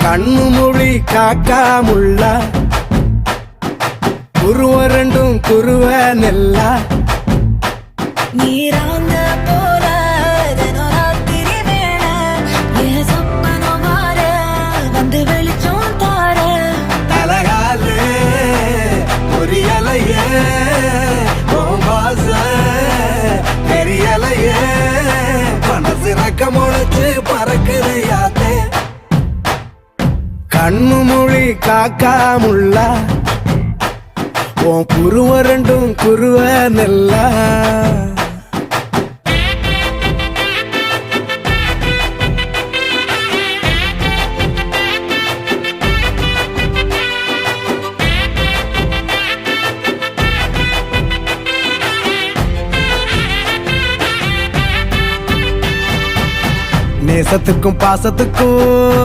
கண்ணு மொழி காக்காமுள்ள குருவ ரெண்டும் குருவ நெல்லா நீராங்க போல தினராத்திரி வேண என் சொப்பனம் மாற வந்து வெளிச்சம் தார தலகாலே பொரியலையே ஓம்பாச பெரியலையே மனசு ரக்க முளைச்சு பறக்குது யாத்தே கண்ணு மொழி காக்காமுள்ள உன் குருவ ரெண்டும் குருவ நெல்லா நேசத்துக்கும் பாசத்துக்கும்